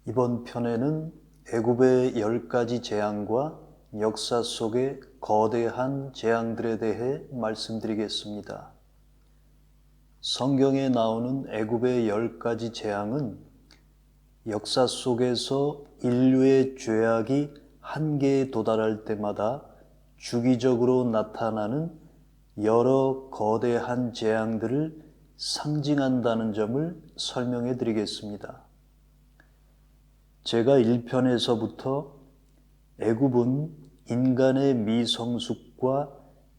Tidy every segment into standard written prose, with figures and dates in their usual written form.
이번 편에는 애굽의 10가지 재앙과 역사 속의 거대한 재앙들에 대해 말씀드리겠습니다. 성경에 나오는 애굽의 10가지 재앙은 역사 속에서 인류의 죄악이 한계에 도달할 때마다 주기적으로 나타나는 여러 거대한 재앙들을 상징한다는 점을 설명해 드리겠습니다. 제가 1편에서부터 애굽은 인간의 미성숙과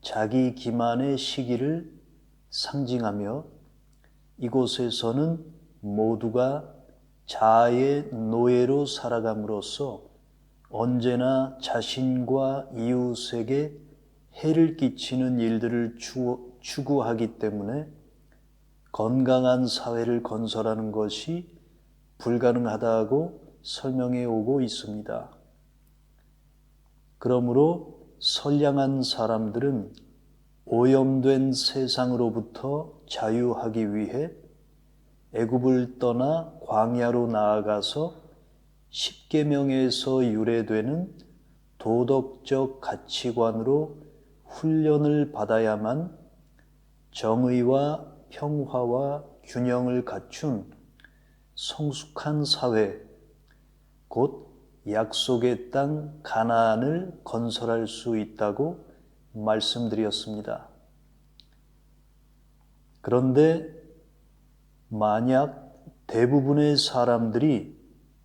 자기 기만의 시기를 상징하며 이곳에서는 모두가 자아의 노예로 살아감으로써 언제나 자신과 이웃에게 해를 끼치는 일들을 추구하기 때문에 건강한 사회를 건설하는 것이 불가능하다고 설명해 오고 있습니다. 그러므로 선량한 사람들은 오염된 세상으로부터 자유하기 위해 애굽을 떠나 광야로 나아가서 십계명에서 유래되는 도덕적 가치관으로 훈련을 받아야만 정의와 평화와 균형을 갖춘 성숙한 사회, 곧 약속의 땅 가나안을 건설할 수 있다고 말씀드렸습니다. 그런데 만약 대부분의 사람들이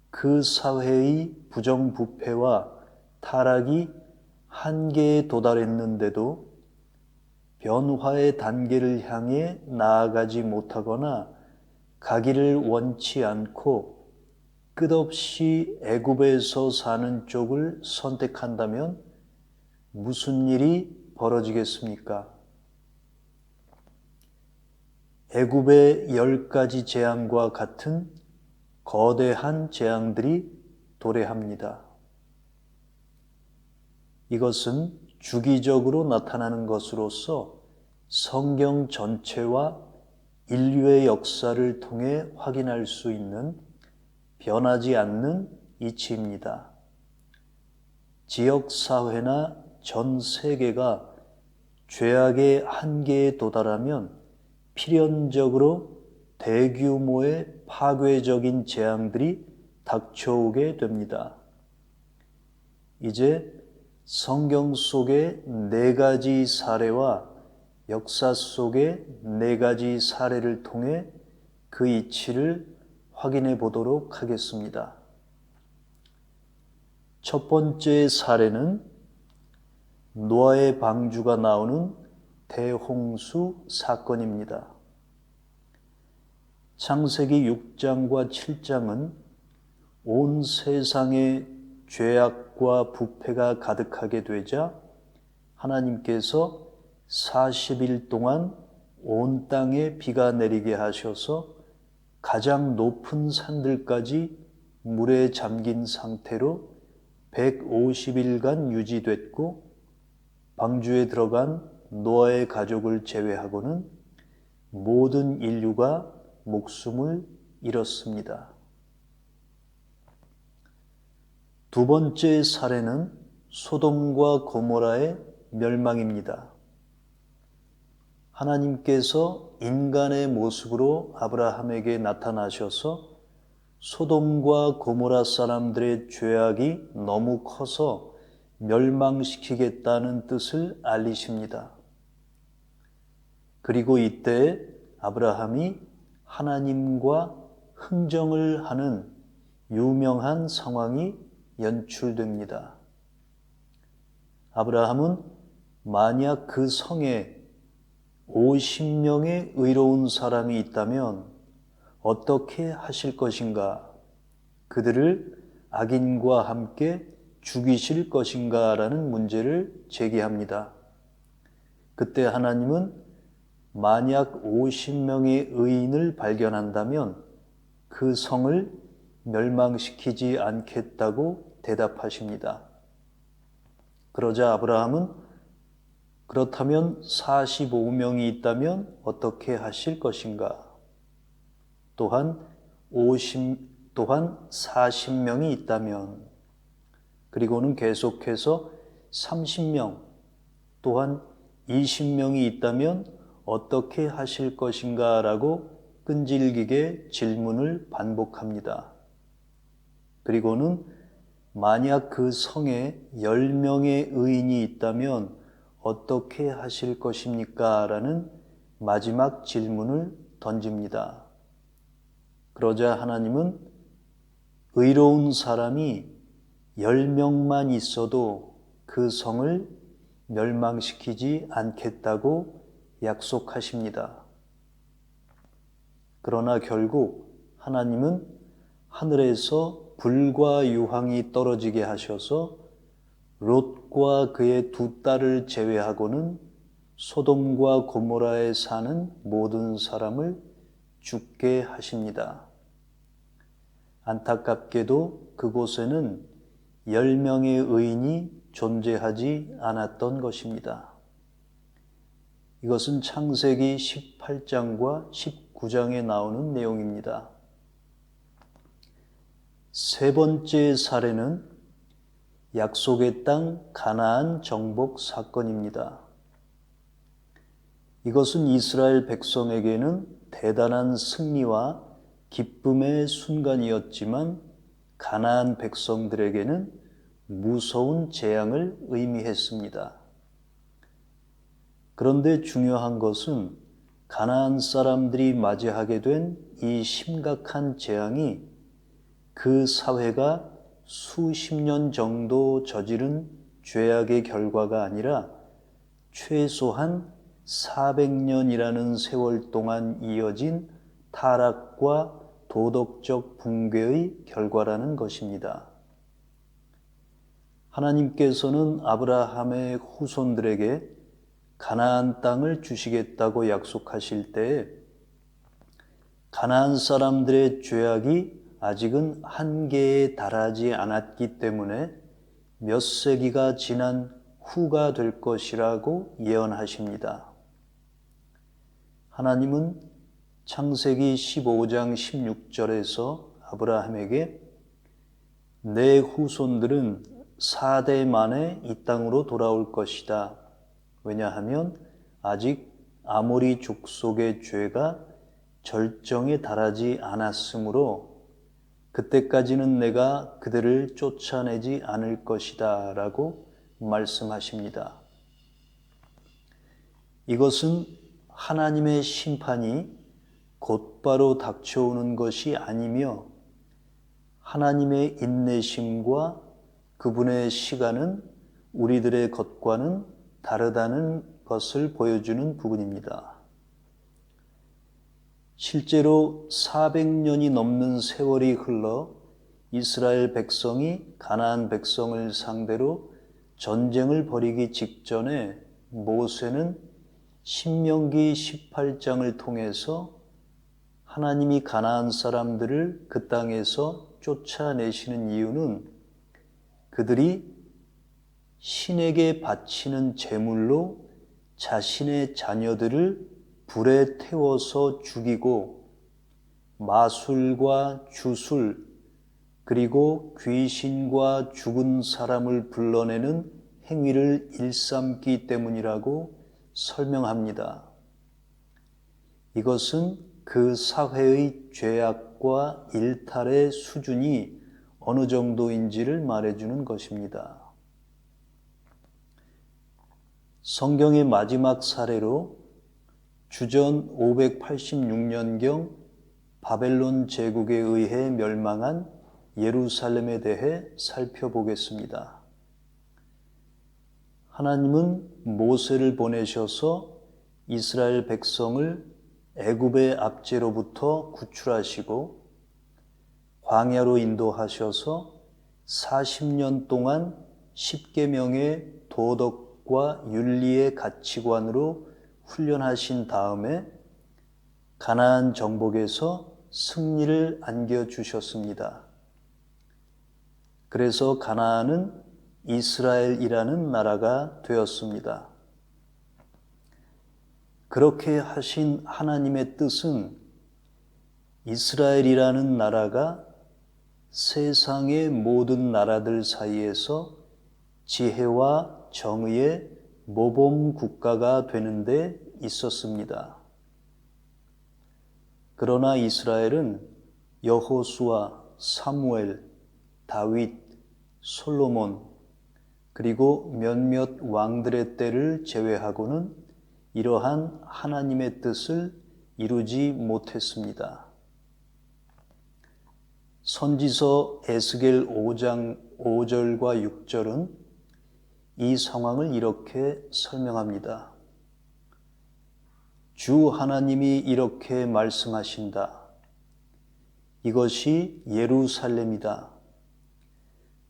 그 사회의 부정부패와 타락이 한계에 도달했는데도 변화의 단계를 향해 나아가지 못하거나 가기를 원치 않고 끝없이 애굽에서 사는 쪽을 선택한다면 무슨 일이 벌어지겠습니까? 애굽의 10가지 재앙과 같은 거대한 재앙들이 도래합니다. 이것은 주기적으로 나타나는 것으로서 성경 전체와 인류의 역사를 통해 확인할 수 있는 변하지 않는 이치입니다. 지역사회나 전 세계가 죄악의 한계에 도달하면 필연적으로 대규모의 파괴적인 재앙들이 닥쳐오게 됩니다. 이제 성경 속의 4가지 사례와 역사 속의 4가지 사례를 통해 그 이치를 확인해 보도록 하겠습니다. 첫 번째 사례는 노아의 방주가 나오는 대홍수 사건입니다. 창세기 6장과 7장은 온 세상에 죄악과 부패가 가득하게 되자 하나님께서 40일 동안 온 땅에 비가 내리게 하셔서 가장 높은 산들까지 물에 잠긴 상태로 150일간 유지됐고 방주에 들어간 노아의 가족을 제외하고는 모든 인류가 목숨을 잃었습니다. 두 번째 사례는 소돔과 고모라의 멸망입니다. 하나님께서 인간의 모습으로 아브라함에게 나타나셔서 소돔과 고모라 사람들의 죄악이 너무 커서 멸망시키겠다는 뜻을 알리십니다. 그리고 이때 아브라함이 하나님과 흥정을 하는 유명한 상황이 연출됩니다. 아브라함은 만약 그 성에 50명의 의로운 사람이 있다면 어떻게 하실 것인가? 그들을 악인과 함께 죽이실 것인가? 라는 문제를 제기합니다. 그때 하나님은 만약 50명의 의인을 발견한다면 그 성을 멸망시키지 않겠다고 대답하십니다. 그러자 아브라함은 그렇다면 45명이 있다면 어떻게 하실 것인가? 또한 또한 40명이 있다면, 그리고는 계속해서 30명 또한 20명이 있다면 어떻게 하실 것인가 라고 끈질기게 질문을 반복합니다. 그리고는 만약 그 성에 10명의 의인이 있다면 어떻게 하실 것입니까? 라는 마지막 질문을 던집니다. 그러자 하나님은 의로운 사람이 10명만 있어도 그 성을 멸망시키지 않겠다고 약속하십니다. 그러나 결국 하나님은 하늘에서 불과 유황이 떨어지게 하셔서 롯과 그의 두 딸을 제외하고는 소돔과 고모라에 사는 모든 사람을 죽게 하십니다. 안타깝게도 그곳에는 10명의 의인이 존재하지 않았던 것입니다. 이것은 창세기 18장과 19장에 나오는 내용입니다. 세 번째 사례는 약속의 땅 가나안 정복 사건입니다. 이것은 이스라엘 백성에게는 대단한 승리와 기쁨의 순간이었지만 가나안 백성들에게는 무서운 재앙을 의미했습니다. 그런데 중요한 것은 가나안 사람들이 맞이하게 된 이 심각한 재앙이 그 사회가 수십 년 정도 저지른 죄악의 결과가 아니라 최소한 400년이라는 세월 동안 이어진 타락과 도덕적 붕괴의 결과라는 것입니다. 하나님께서는 아브라함의 후손들에게 가나안 땅을 주시겠다고 약속하실 때에 가나안 사람들의 죄악이 아직은 한계에 달하지 않았기 때문에 몇 세기가 지난 후가 될 것이라고 예언하십니다. 하나님은 창세기 15장 16절에서 아브라함에게 내 후손들은 4대 만에 이 땅으로 돌아올 것이다. 왜냐하면 아직 아모리 족속의 죄가 절정에 달하지 않았으므로 그때까지는 내가 그들을 쫓아내지 않을 것이다 라고 말씀하십니다. 이것은 하나님의 심판이 곧바로 닥쳐오는 것이 아니며 하나님의 인내심과 그분의 시간은 우리들의 것과는 다르다는 것을 보여주는 부분입니다. 실제로 400년이 넘는 세월이 흘러 이스라엘 백성이 가나안 백성을 상대로 전쟁을 벌이기 직전에 모세는 신명기 18장을 통해서 하나님이 가나안 사람들을 그 땅에서 쫓아내시는 이유는 그들이 신에게 바치는 제물로 자신의 자녀들을 불에 태워서 죽이고 마술과 주술 그리고 귀신과 죽은 사람을 불러내는 행위를 일삼기 때문이라고 설명합니다. 이것은 그 사회의 죄악과 일탈의 수준이 어느 정도인지를 말해주는 것입니다. 성경의 마지막 사례로 주전 586년경 바벨론 제국에 의해 멸망한 예루살렘에 대해 살펴보겠습니다. 하나님은 모세를 보내셔서 이스라엘 백성을 애굽의 압제로부터 구출하시고 광야로 인도하셔서 40년 동안 10계명의 도덕과 윤리의 가치관으로 훈련하신 다음에 가나안 정복에서 승리를 안겨주셨습니다. 그래서 가나안은 이스라엘이라는 나라가 되었습니다. 그렇게 하신 하나님의 뜻은 이스라엘이라는 나라가 세상의 모든 나라들 사이에서 지혜와 정의의 모범 국가가 되는 데 있었습니다. 그러나 이스라엘은 여호수아, 사무엘, 다윗, 솔로몬, 그리고 몇몇 왕들의 때를 제외하고는 이러한 하나님의 뜻을 이루지 못했습니다. 선지서 에스겔 5장 5절과 6절은 이 상황을 이렇게 설명합니다. 주 하나님이 이렇게 말씀하신다. 이것이 예루살렘이다.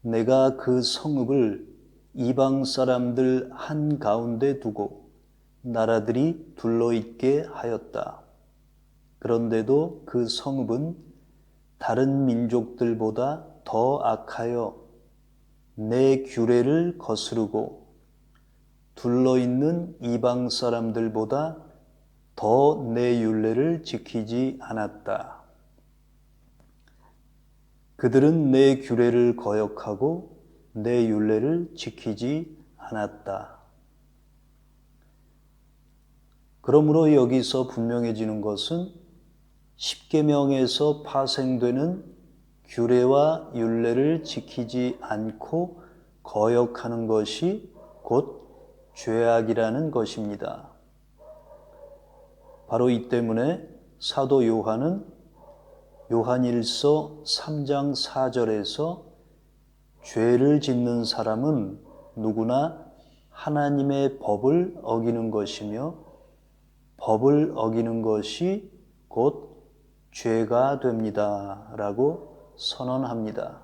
내가 그 성읍을 이방 사람들 한가운데 두고 나라들이 둘러있게 하였다. 그런데도 그 성읍은 다른 민족들보다 더 악하여 내 규례를 거스르고 둘러있는 이방 사람들보다 더 내 율례를 지키지 않았다. 그들은 내 규례를 거역하고 내 율례를 지키지 않았다. 그러므로 여기서 분명해지는 것은 십계명에서 파생되는 규례와 율례를 지키지 않고 거역하는 것이 곧 죄악이라는 것입니다. 바로 이 때문에 사도 요한은 요한일서 3장 4절에서 죄를 짓는 사람은 누구나 하나님의 법을 어기는 것이며 법을 어기는 것이 곧 죄가 됩니다. 라고 선언합니다.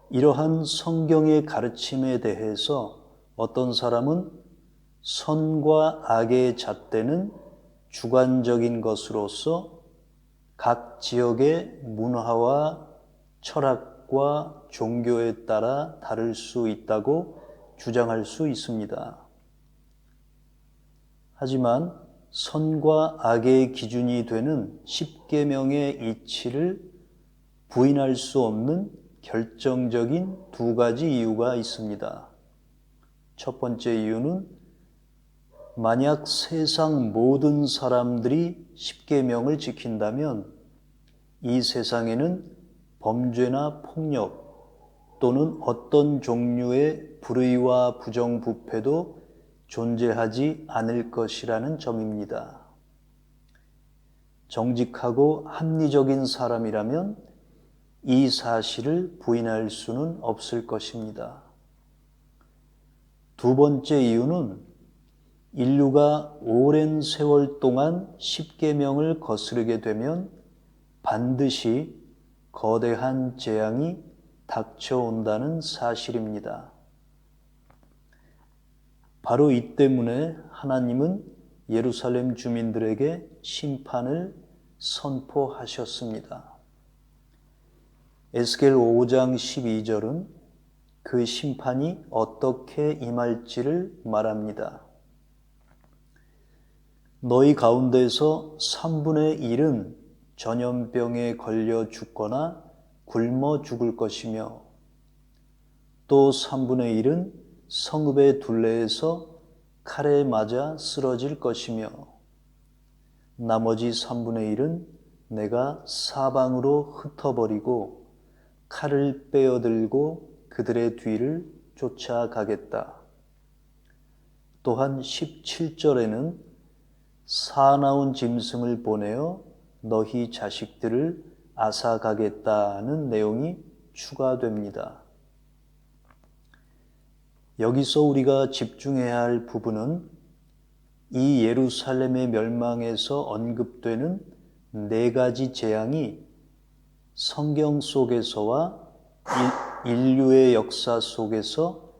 이러한 성경의 가르침에 대해서 어떤 사람은 선과 악의 잣대는 주관적인 것으로서 각 지역의 문화와 철학과 종교에 따라 다를 수 있다고 주장할 수 있습니다. 하지만 선과 악의 기준이 되는 십계명의 이치를 부인할 수 없는 결정적인 두 가지 이유가 있습니다. 첫 번째 이유는 만약 세상 모든 사람들이 십계명을 지킨다면 이 세상에는 범죄나 폭력 또는 어떤 종류의 불의와 부정부패도 존재하지 않을 것이라는 점입니다. 정직하고 합리적인 사람이라면 이 사실을 부인할 수는 없을 것입니다. 두 번째 이유는 인류가 오랜 세월 동안 십계명을 거스르게 되면 반드시 거대한 재앙이 닥쳐온다는 사실입니다. 바로 이 때문에 하나님은 예루살렘 주민들에게 심판을 선포하셨습니다. 에스겔 5장 12절은 그 심판이 어떻게 임할지를 말합니다. 너희 가운데서 3분의 1은 전염병에 걸려 죽거나 굶어 죽을 것이며 또 3분의 1은 성읍의 둘레에서 칼에 맞아 쓰러질 것이며 나머지 3분의 1은 내가 사방으로 흩어버리고 칼을 빼어들고 그들의 뒤를 쫓아가겠다. 또한 17절에는 사나운 짐승을 보내어 너희 자식들을 앗아가겠다는 내용이 추가됩니다. 여기서 우리가 집중해야 할 부분은 이 예루살렘의 멸망에서 언급되는 네 가지 재앙이 성경 속에서와 인류의 역사 속에서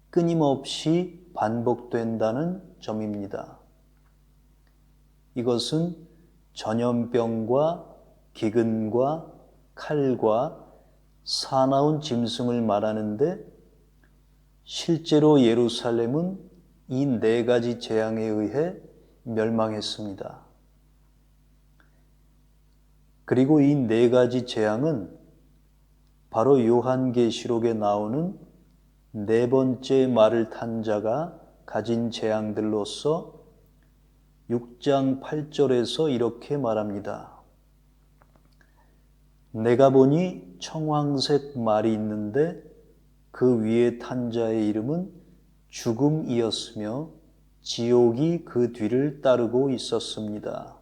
끊임없이 반복된다는 점입니다. 이것은 전염병과 기근과 칼과 사나운 짐승을 말하는데 실제로 예루살렘은 이 네 가지 재앙에 의해 멸망했습니다. 그리고 이 네 가지 재앙은 바로 요한계시록에 나오는 네 번째 말을 탄 자가 가진 재앙들로서 6장 8절에서 이렇게 말합니다. 내가 보니 청황색 말이 있는데 그 위에 탄 자의 이름은 죽음이었으며 지옥이 그 뒤를 따르고 있었습니다.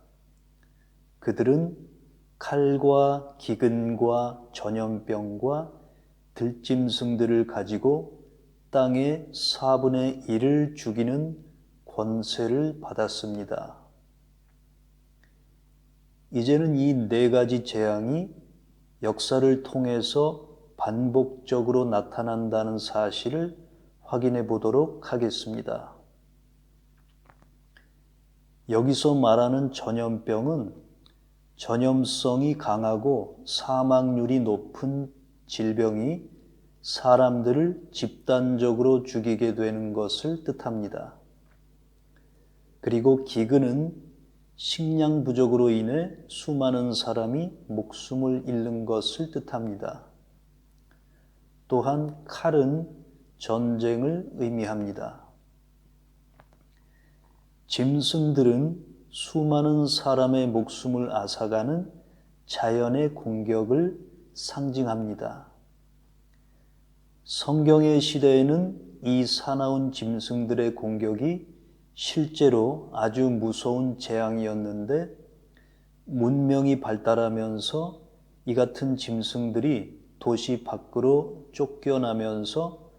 그들은 칼과 기근과 전염병과 들짐승들을 가지고 땅의 4분의 1을 죽이는 권세를 받았습니다. 이제는 이 네 가지 재앙이 역사를 통해서 반복적으로 나타난다는 사실을 확인해 보도록 하겠습니다. 여기서 말하는 전염병은 전염성이 강하고 사망률이 높은 질병이 사람들을 집단적으로 죽이게 되는 것을 뜻합니다. 그리고 기근은 식량 부족으로 인해 수많은 사람이 목숨을 잃는 것을 뜻합니다. 또한 칼은 전쟁을 의미합니다. 짐승들은 수많은 사람의 목숨을 앗아가는 자연의 공격을 상징합니다. 성경의 시대에는 이 사나운 짐승들의 공격이 실제로 아주 무서운 재앙이었는데 문명이 발달하면서 이 같은 짐승들이 도시 밖으로 쫓겨나면서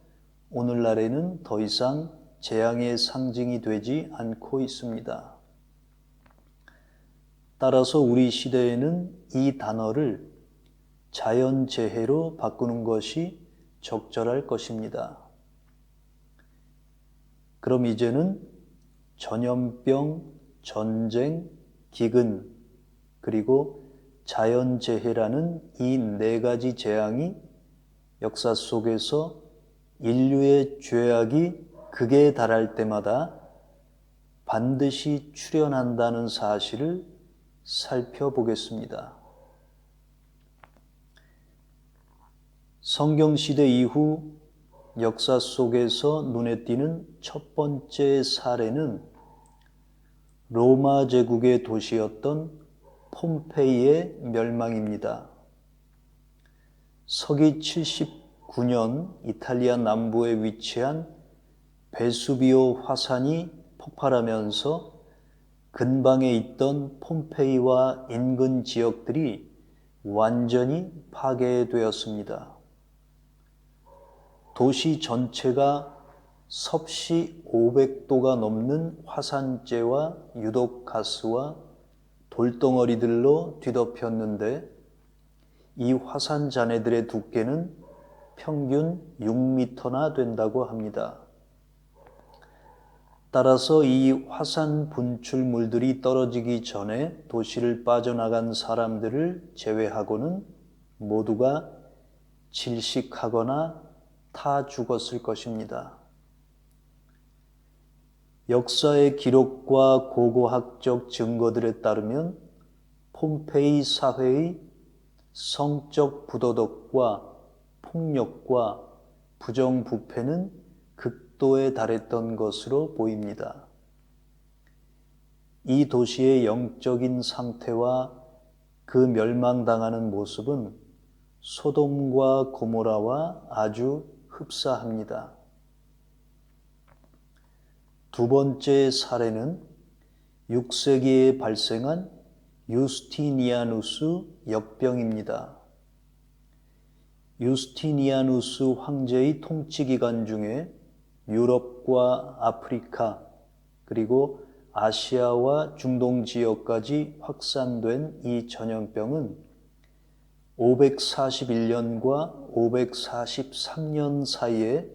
오늘날에는 더 이상 재앙의 상징이 되지 않고 있습니다. 따라서 우리 시대에는 이 단어를 자연재해로 바꾸는 것이 적절할 것입니다. 그럼 이제는 전염병, 전쟁, 기근, 그리고 자연재해라는 이 네 가지 재앙이 역사 속에서 인류의 죄악이 극에 달할 때마다 반드시 출현한다는 사실을 살펴보겠습니다. 성경시대 이후 역사 속에서 눈에 띄는 첫 번째 사례는 로마 제국의 도시였던 폼페이의 멸망입니다. 서기 79년 이탈리아 남부에 위치한 베수비오 화산이 폭발하면서 근방에 있던 폼페이와 인근 지역들이 완전히 파괴되었습니다. 도시 전체가 섭씨 500도가 넘는 화산재와 유독가스와 돌덩어리들로 뒤덮였는데 이 화산잔해들의 두께는 평균 6m나 된다고 합니다. 따라서 이 화산 분출물들이 떨어지기 전에 도시를 빠져나간 사람들을 제외하고는 모두가 질식하거나 타 죽었을 것입니다. 역사의 기록과 고고학적 증거들에 따르면 폼페이 사회의 성적 부도덕과 폭력과 부정부패는 극도에 달했던 것으로 보입니다. 이 도시의 영적인 상태와 그 멸망당하는 모습은 소돔과 고모라와 아주 흡사합니다. 두 번째 사례는 6세기에 발생한 유스티니아누스 역병입니다. 유스티니아누스 황제의 통치 기간 중에 유럽과 아프리카 그리고 아시아와 중동 지역까지 확산된 이 전염병은 541년과 543년 사이에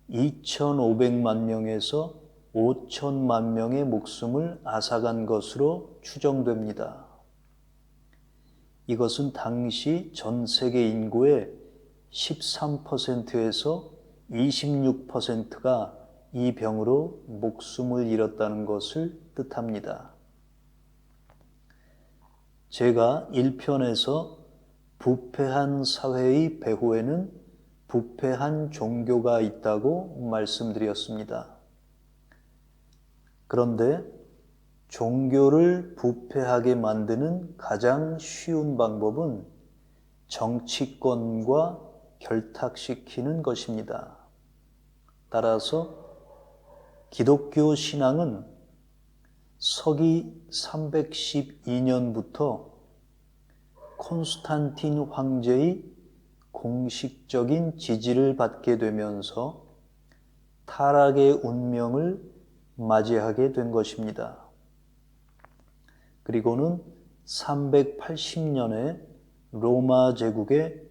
2,500만 명에서 5천만 명의 목숨을 앗아간 것으로 추정됩니다. 이것은 당시 전 세계 인구의 13%에서 26%가 이 병으로 목숨을 잃었다는 것을 뜻합니다. 제가 1편에서 부패한 사회의 배후에는 부패한 종교가 있다고 말씀드렸습니다. 그런데 종교를 부패하게 만드는 가장 쉬운 방법은 정치권과 결탁시키는 것입니다. 따라서 기독교 신앙은 서기 312년부터 콘스탄틴 황제의 공식적인 지지를 받게 되면서 타락의 운명을 맞이하게 된 것입니다. 그리고는 380년에 로마 제국의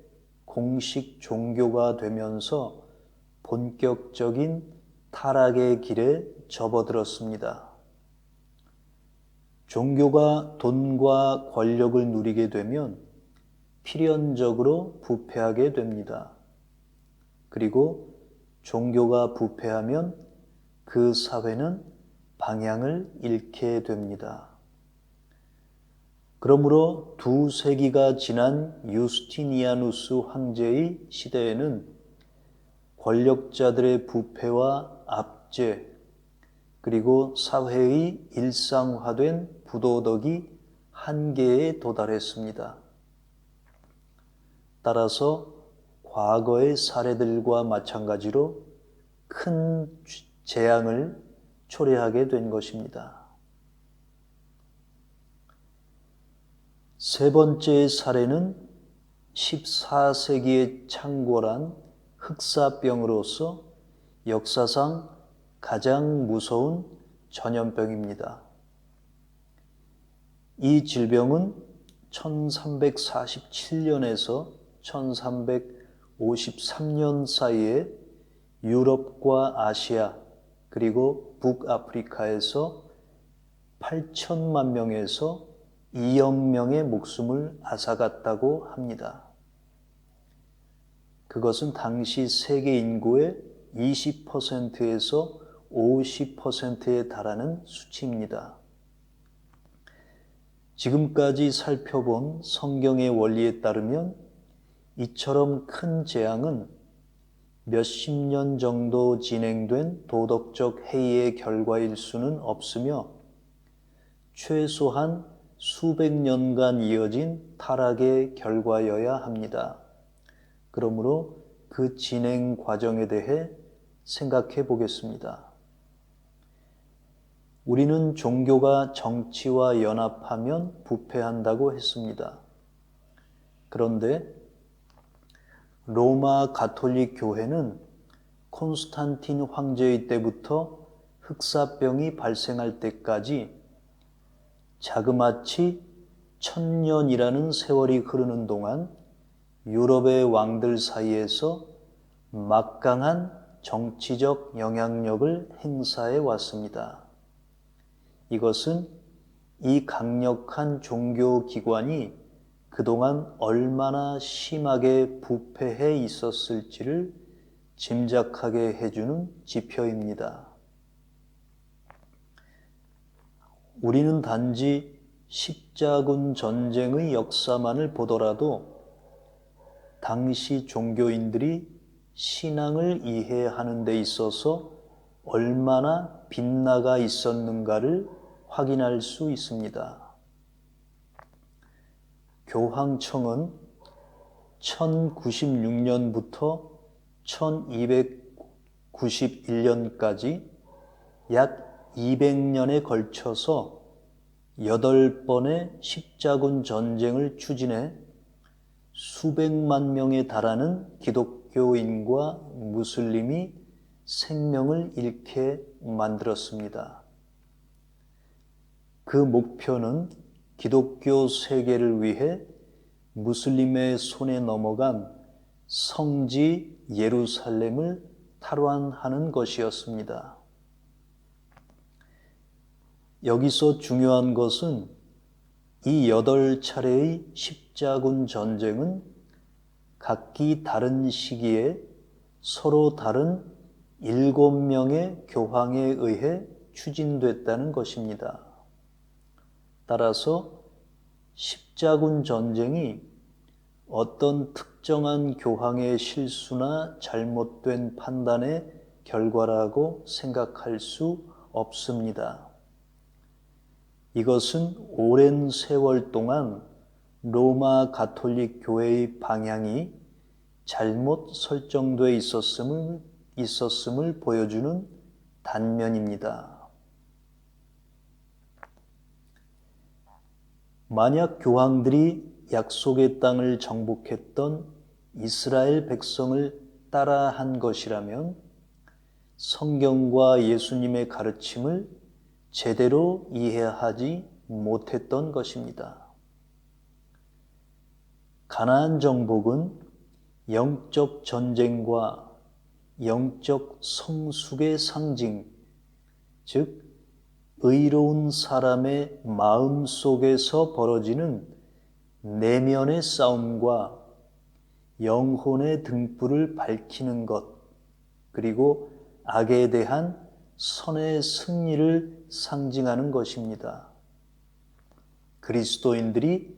공식 종교가 되면서 본격적인 타락의 길에 접어들었습니다. 종교가 돈과 권력을 누리게 되면 필연적으로 부패하게 됩니다. 그리고 종교가 부패하면 그 사회는 방향을 잃게 됩니다. 그러므로 2세기가 지난 유스티니아누스 황제의 시대에는 권력자들의 부패와 압제, 그리고 사회의 일상화된 부도덕이 한계에 도달했습니다. 따라서 과거의 사례들과 마찬가지로 큰 재앙을 초래하게 된 것입니다. 세 번째 사례는 14세기에 창궐한 흑사병으로서 역사상 가장 무서운 전염병입니다. 이 질병은 1347년에서 1353년 사이에 유럽과 아시아 그리고 북아프리카에서 8천만 명에서 2억 명의 목숨을 앗아갔다고 합니다. 그것은 당시 세계 인구의 20%에서 50%에 달하는 수치입니다. 지금까지 살펴본 성경의 원리에 따르면 이처럼 큰 재앙은 몇십 년 정도 진행된 도덕적 회의의 결과일 수는 없으며 최소한 수백 년간 이어진 타락의 결과여야 합니다. 그러므로 그 진행 과정에 대해 생각해 보겠습니다. 우리는 종교가 정치와 연합하면 부패한다고 했습니다. 그런데 로마 가톨릭 교회는 콘스탄틴 황제의 때부터 흑사병이 발생할 때까지 자그마치 1000년이라는 세월이 흐르는 동안 유럽의 왕들 사이에서 막강한 정치적 영향력을 행사해 왔습니다. 이것은 이 강력한 종교 기관이 그동안 얼마나 심하게 부패해 있었을지를 짐작하게 해주는 지표입니다. 우리는 단지 십자군 전쟁의 역사만을 보더라도 당시 종교인들이 신앙을 이해하는 데 있어서 얼마나 빗나가 있었는가를 확인할 수 있습니다. 교황청은 1096년부터 1291년까지 약 200년에 걸쳐서 8번의 십자군 전쟁을 추진해 수백만 명에 달하는 기독교인과 무슬림이 생명을 잃게 만들었습니다. 그 목표는 기독교 세계를 위해 무슬림의 손에 넘어간 성지 예루살렘을 탈환하는 것이었습니다. 여기서 중요한 것은 이 8차례의 십자군 전쟁은 각기 다른 시기에 서로 다른 7명의 교황에 의해 추진됐다는 것입니다. 따라서 십자군 전쟁이 어떤 특정한 교황의 실수나 잘못된 판단의 결과라고 생각할 수 없습니다. 이것은 오랜 세월 동안 로마 가톨릭 교회의 방향이 잘못 설정돼 있었음을 보여주는 단면입니다. 만약 교황들이 약속의 땅을 정복했던 이스라엘 백성을 따라한 것이라면 성경과 예수님의 가르침을 제대로 이해하지 못했던 것입니다. 가나안 정복은 영적 전쟁과 영적 성숙의 상징, 즉 의로운 사람의 마음 속에서 벌어지는 내면의 싸움과 영혼의 등불을 밝히는 것, 그리고 악에 대한 선의 승리를 상징하는 것입니다. 그리스도인들이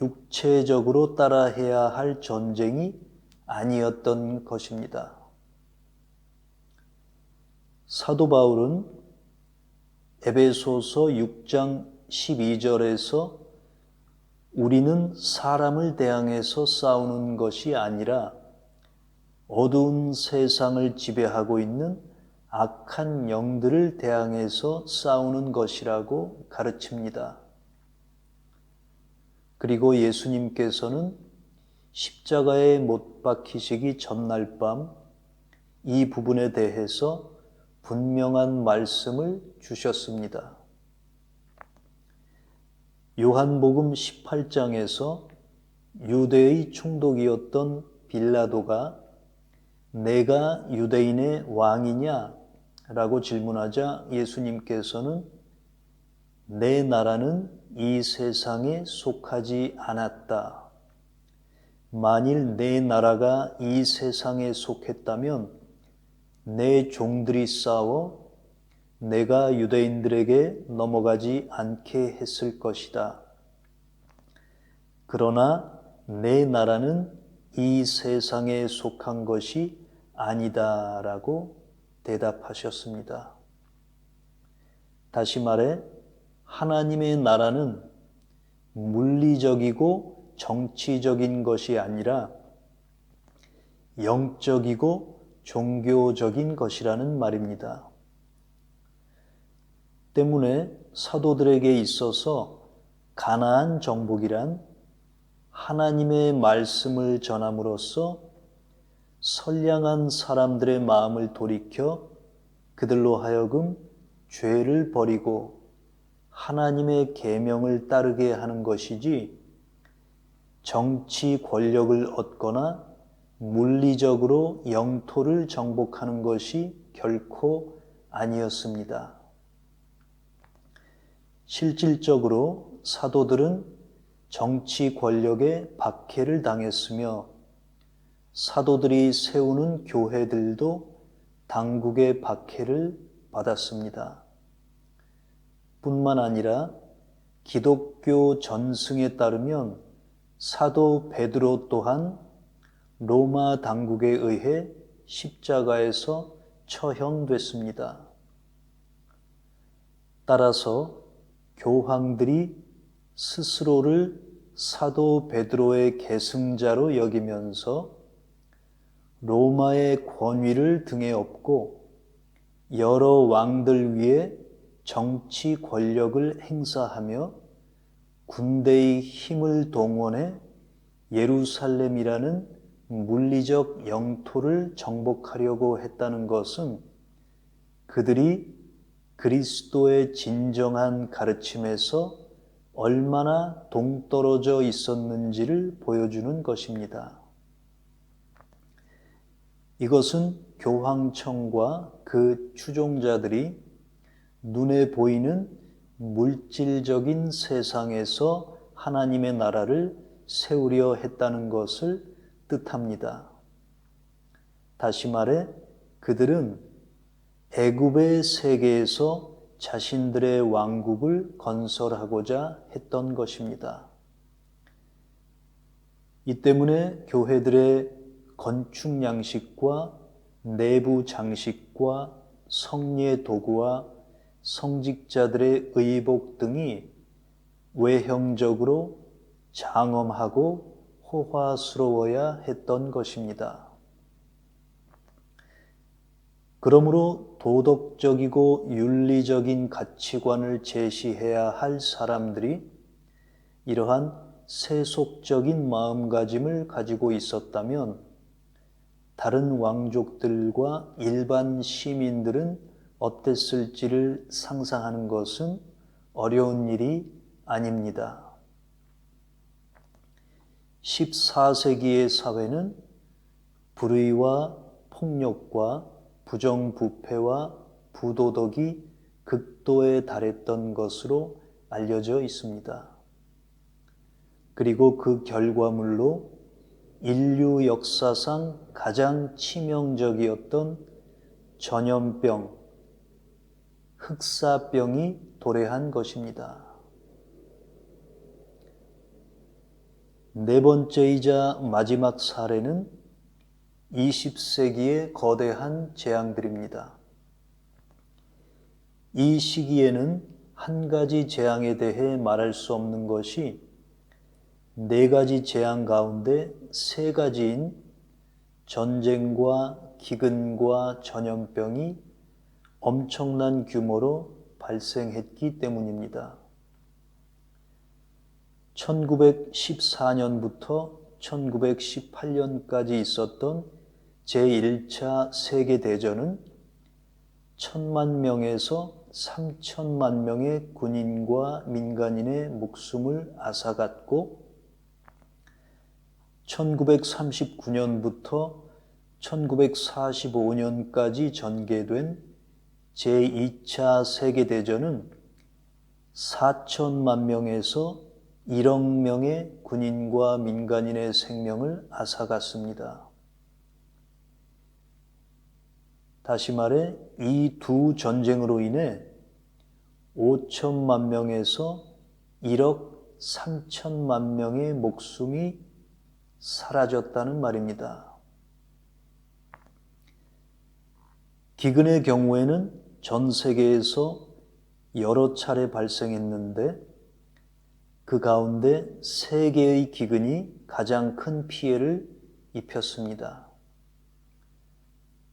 육체적으로 따라해야 할 전쟁이 아니었던 것입니다. 사도 바울은 에베소서 6장 12절에서 우리는 사람을 대항해서 싸우는 것이 아니라 어두운 세상을 지배하고 있는 악한 영들을 대항해서 싸우는 것이라고 가르칩니다. 그리고 예수님께서는 십자가에 못 박히시기 전날 밤 이 부분에 대해서 분명한 말씀을 주셨습니다. 요한복음 18장에서 유대의 총독이었던 빌라도가 내가 유대인의 왕이냐? 라고 질문하자 예수님께서는 내 나라는 이 세상에 속하지 않았다. 만일 내 나라가 이 세상에 속했다면 내 종들이 싸워 내가 유대인들에게 넘어가지 않게 했을 것이다. 그러나 내 나라는 이 세상에 속한 것이 아니다 라고 대답하셨습니다. 다시 말해 하나님의 나라는 물리적이고 정치적인 것이 아니라 영적이고 종교적인 것이라는 말입니다. 때문에 사도들에게 있어서 가나안 정복이란 하나님의 말씀을 전함으로써 선량한 사람들의 마음을 돌이켜 그들로 하여금 죄를 버리고 하나님의 계명을 따르게 하는 것이지 정치 권력을 얻거나 물리적으로 영토를 정복하는 것이 결코 아니었습니다. 실질적으로 사도들은 정치 권력에 박해를 당했으며 사도들이 세우는 교회들도 당국의 박해를 받았습니다. 뿐만 아니라 기독교 전승에 따르면 사도 베드로 또한 로마 당국에 의해 십자가에서 처형됐습니다. 따라서 교황들이 스스로를 사도 베드로의 계승자로 여기면서 로마의 권위를 등에 업고 여러 왕들 위에 정치 권력을 행사하며 군대의 힘을 동원해 예루살렘이라는 물리적 영토를 정복하려고 했다는 것은 그들이 그리스도의 진정한 가르침에서 얼마나 동떨어져 있었는지를 보여주는 것입니다. 이것은 교황청과 그 추종자들이 눈에 보이는 물질적인 세상에서 하나님의 나라를 세우려 했다는 것을 뜻합니다. 다시 말해 그들은 애굽의 세계에서 자신들의 왕국을 건설하고자 했던 것입니다. 이 때문에 교회들의 건축 양식과 내부 장식과 성례 도구와 성직자들의 의복 등이 외형적으로 장엄하고 호화스러워야 했던 것입니다. 그러므로 도덕적이고 윤리적인 가치관을 제시해야 할 사람들이 이러한 세속적인 마음가짐을 가지고 있었다면 다른 왕족들과 일반 시민들은 어땠을지를 상상하는 것은 어려운 일이 아닙니다. 14세기의 사회는 불의와 폭력과 부정부패와 부도덕이 극도에 달했던 것으로 알려져 있습니다. 그리고 그 결과물로 인류 역사상 가장 치명적이었던 전염병, 흑사병이 도래한 것입니다. 네 번째이자 마지막 사례는 20세기의 거대한 재앙들입니다. 이 시기에는 한 가지 재앙에 대해 말할 수 없는 것이 네 가지 재앙 가운데 세 가지인 전쟁과 기근과 전염병이 엄청난 규모로 발생했기 때문입니다. 1914년부터 1918년까지 있었던 제1차 세계대전은 1,000만 명에서 3,000만 명의 군인과 민간인의 목숨을 앗아갔고 1939년부터 1945년까지 전개된 제2차 세계대전은 4천만 명에서 1억 명의 군인과 민간인의 생명을 앗아갔습니다. 다시 말해 이 두 전쟁으로 인해 5천만 명에서 1억 3천만 명의 목숨이 사라졌다는 말입니다. 기근의 경우에는 전 세계에서 여러 차례 발생했는데 그 가운데 세 개의 기근이 가장 큰 피해를 입혔습니다.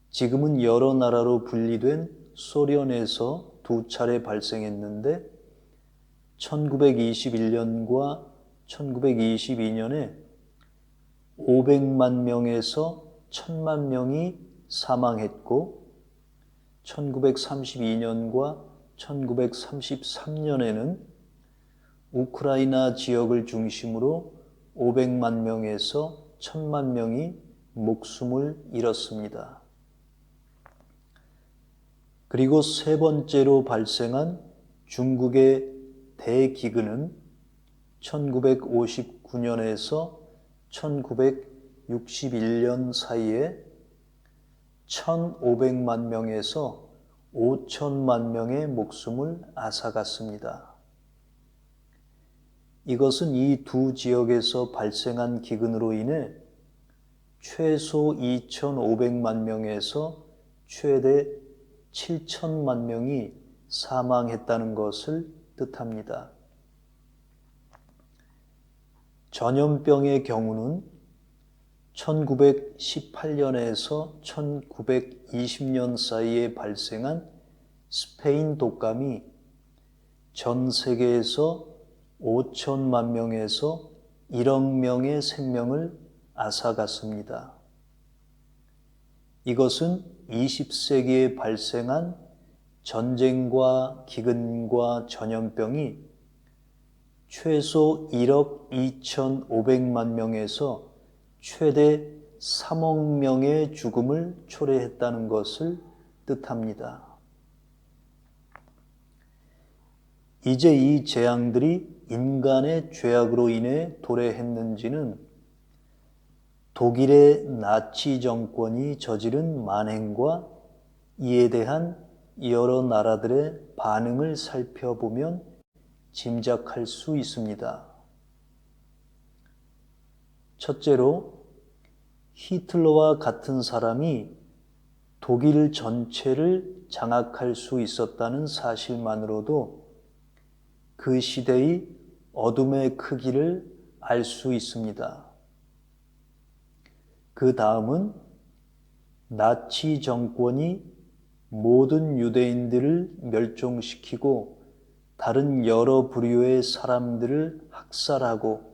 지금은 여러 나라로 분리된 소련에서 두 차례 발생했는데 1921년과 1922년에 500만 명에서 1,000만 명이 사망했고 1932년과 1933년에는 우크라이나 지역을 중심으로 500만 명에서 1,000만 명이 목숨을 잃었습니다. 그리고 세 번째로 발생한 중국의 대기근은 1959년에서 1961년 사이에 1,500만 명에서 5천만 명의 목숨을 앗아갔습니다. 이것은 이 두 지역에서 발생한 기근으로 인해 최소 2,500만 명에서 최대 7천만 명이 사망했다는 것을 뜻합니다. 전염병의 경우는 1918년에서 1920년 사이에 발생한 스페인 독감이 전 세계에서 5천만 명에서 1억 명의 생명을 앗아갔습니다. 이것은 20세기에 발생한 전쟁과 기근과 전염병이 최소 1억 2,500만 명에서 최대 3억 명의 죽음을 초래했다는 것을 뜻합니다. 이제 이 재앙들이 인간의 죄악으로 인해 도래했는지는 독일의 나치 정권이 저지른 만행과 이에 대한 여러 나라들의 반응을 살펴보면 짐작할 수 있습니다. 첫째로, 히틀러와 같은 사람이 독일 전체를 장악할 수 있었다는 사실만으로도 그 시대의 어둠의 크기를 알 수 있습니다. 그 다음은 나치 정권이 모든 유대인들을 멸종시키고 다른 여러 부류의 사람들을 학살하고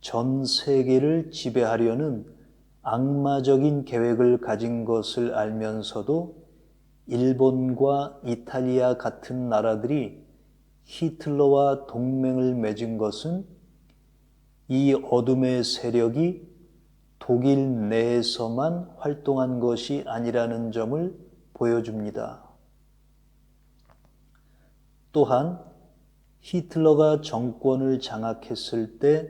전 세계를 지배하려는 악마적인 계획을 가진 것을 알면서도 일본과 이탈리아 같은 나라들이 히틀러와 동맹을 맺은 것은 이 어둠의 세력이 독일 내에서만 활동한 것이 아니라는 점을 보여줍니다. 또한 히틀러가 정권을 장악했을 때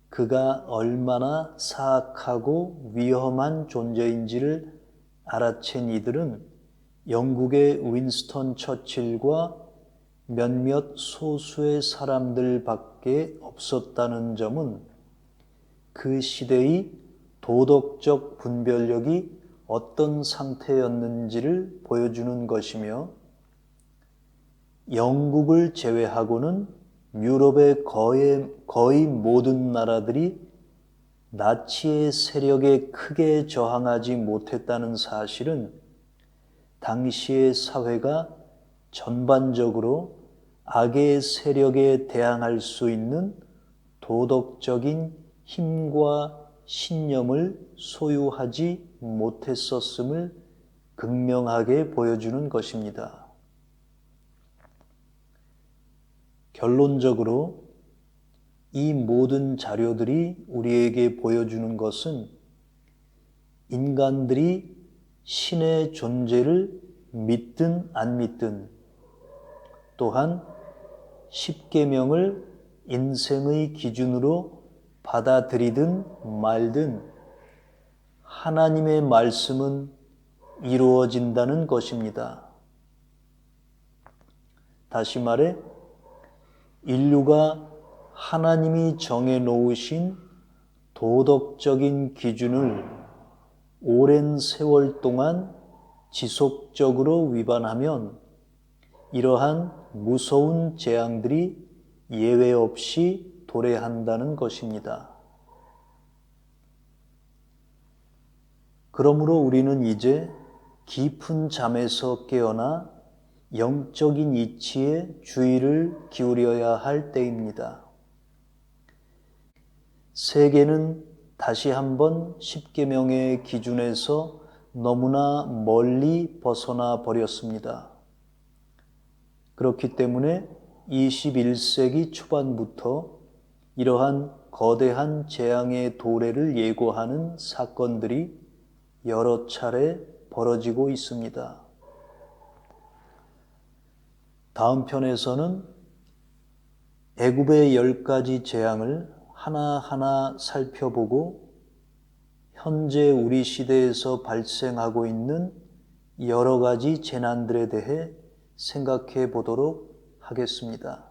그가 얼마나 사악하고 위험한 존재인지를 알아챈 이들은 영국의 윈스턴 처칠과 몇몇 소수의 사람들밖에 없었다는 점은 그 시대의 도덕적 분별력이 어떤 상태였는지를 보여주는 것이며, 영국을 제외하고는 유럽의 거의 모든 나라들이 나치의 세력에 크게 저항하지 못했다는 사실은 당시의 사회가 전반적으로 악의 세력에 대항할 수 있는 도덕적인 힘과 신념을 소유하지 못했었음을 극명하게 보여주는 것입니다. 결론적으로 이 모든 자료들이 우리에게 보여주는 것은 인간들이 신의 존재를 믿든 안 믿든, 또한 십계명을 인생의 기준으로 받아들이든 말든 하나님의 말씀은 이루어진다는 것입니다. 다시 말해, 인류가 하나님이 정해놓으신 도덕적인 기준을 오랜 세월 동안 지속적으로 위반하면 이러한 무서운 재앙들이 예외 없이 도래한다는 것입니다. 그러므로 우리는 이제 깊은 잠에서 깨어나 영적인 이치에 주의를 기울여야 할 때입니다. 세계는 다시 한번 십계명의 기준에서 너무나 멀리 벗어나 버렸습니다. 그렇기 때문에 21세기 초반부터 이러한 거대한 재앙의 도래를 예고하는 사건들이 여러 차례 벌어지고 있습니다. 다음 편에서는 애굽의 10가지 재앙을 하나하나 살펴보고 현재 우리 시대에서 발생하고 있는 여러 가지 재난들에 대해 생각해 보도록 하겠습니다.